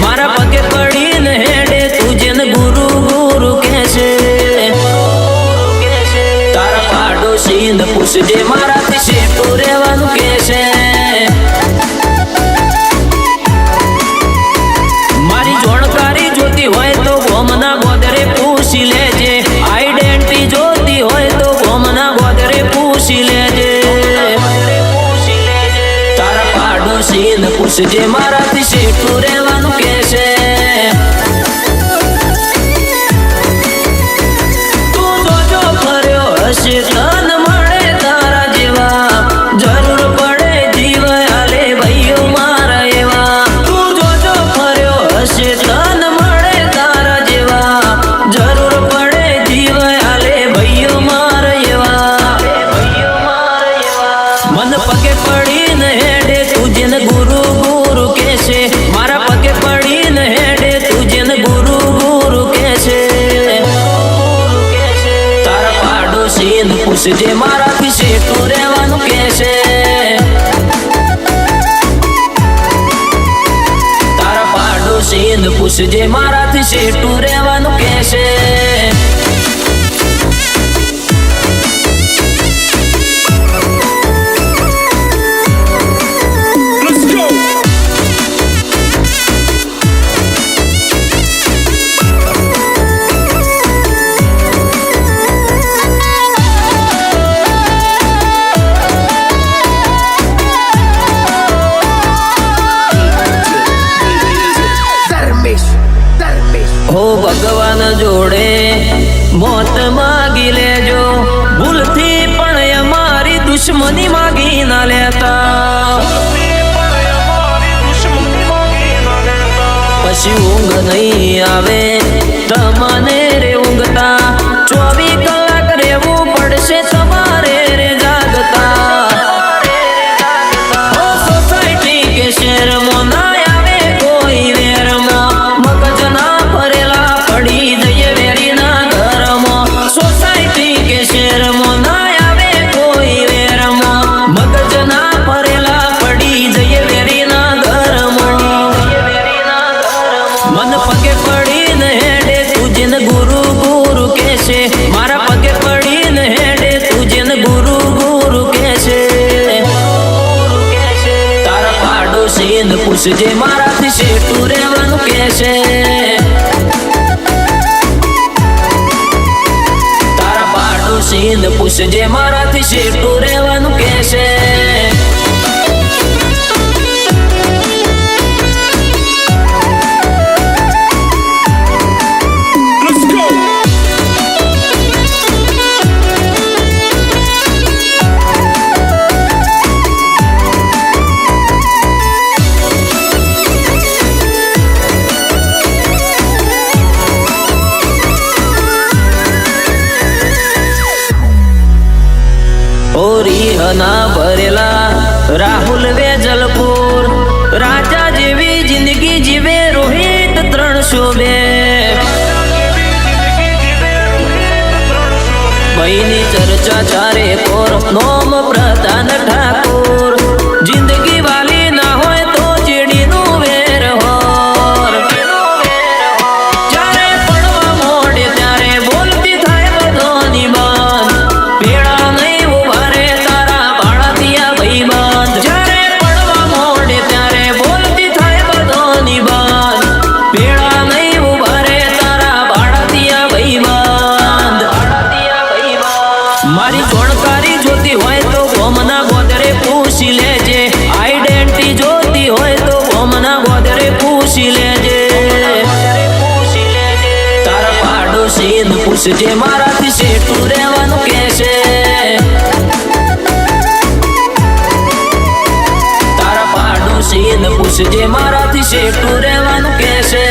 मारा पगे पड़ी न हेडे तुझे न गुरु गुरु कैसे तारा पाडो सींद पुछ जे मारा तिसे तो रेवानु कैसे मारी जानकारी जोती होय तो गोमना गोदरे पूछ लेजे आइडेंटिटी जोती होय तो गोमना गोदरे पूछ लेजे तारा पाडो सींद पुछ जे मारा तिसे तो रेवानु कैसे तू जो फर्यो हसे तन मळे तारा जेवा जरूर पड़े जीव आले भईयो मारा एवा तू जो फर्यो हसे तन मळे तारा जेवा जरूर पड़े जीव आले भईयो मारा एवा मन पगे पड़ी न हेडे तुझे न गुरु गुरु कैसे मारा पगे पड़ी न हेडे तुझे न गुरु गुरु कैसे तारा पाडो सीन पुछ जे मारा पिछे तू रेवानु कैसे तारा पाडो सीन पुछ जे मारा पिछे तू रेवानु कैसे हो भगवान जोड़े मौत मांगी लेजो भूल थी पण हमारी दुश्मनी मांगी ना लेता पछी ऊंघ नहीं आवे तमने रे ऊंघता 24 कलाक रेवू पड़शे तमारे रे जागता हो सोसाइटी के शहर में ना आवे कोई वेर में मगज ना भरेला पड़ी जये वेरी ना घर में सोसाइटी के शहर में ना आवे कोई वेर में मगज ना भरेला पड़ी जये वेरी ना घर में मन पगे पड़ी न हेडे तुझे न गुरु गुरु कैसे मारा पगे पड़ी न हेडे तुझे न गुरु गुरु कैसे तारा पाडो सीन पुछ जे मारा तिसे तू रेवानु कैसे तारा पाडो सीन पुछ जे मारा तिसे तू रेवानु कैसे ना भरेला राहुल वेजलपुर राजा जेवी जिंदगी जीवे रोहित 300 महीनी चर्चा चारे कोर नोम प्रधान ठाकुर जिंदगी वाली ना होय तो जेडी नु वेर होर जारे पड़वा मोड़े त्यारे बोलती थाय बधोनी बान पेड़ा नहीं उभारे तारा भाड़ा दिया भाईबान जारे पड़वा मोड़े त्यारे बोलती थाय बधोनी बान पेड़ा नहीं उभारे तारा भाड़ा दिया भाईबान मारी जानकारी जोती होय तो गोमना गोदरे पूछ लेजे आइडेंटिटी जोती होय तो गोमना गोदरे पूछ लेजे तारा पाडो सीन પૂછજે મારાથી શેઠું રહેવાનું કહેશે. તારા પાડોશીને પૂછજે મારાથી શેઠું રહેવાનું કહેશે.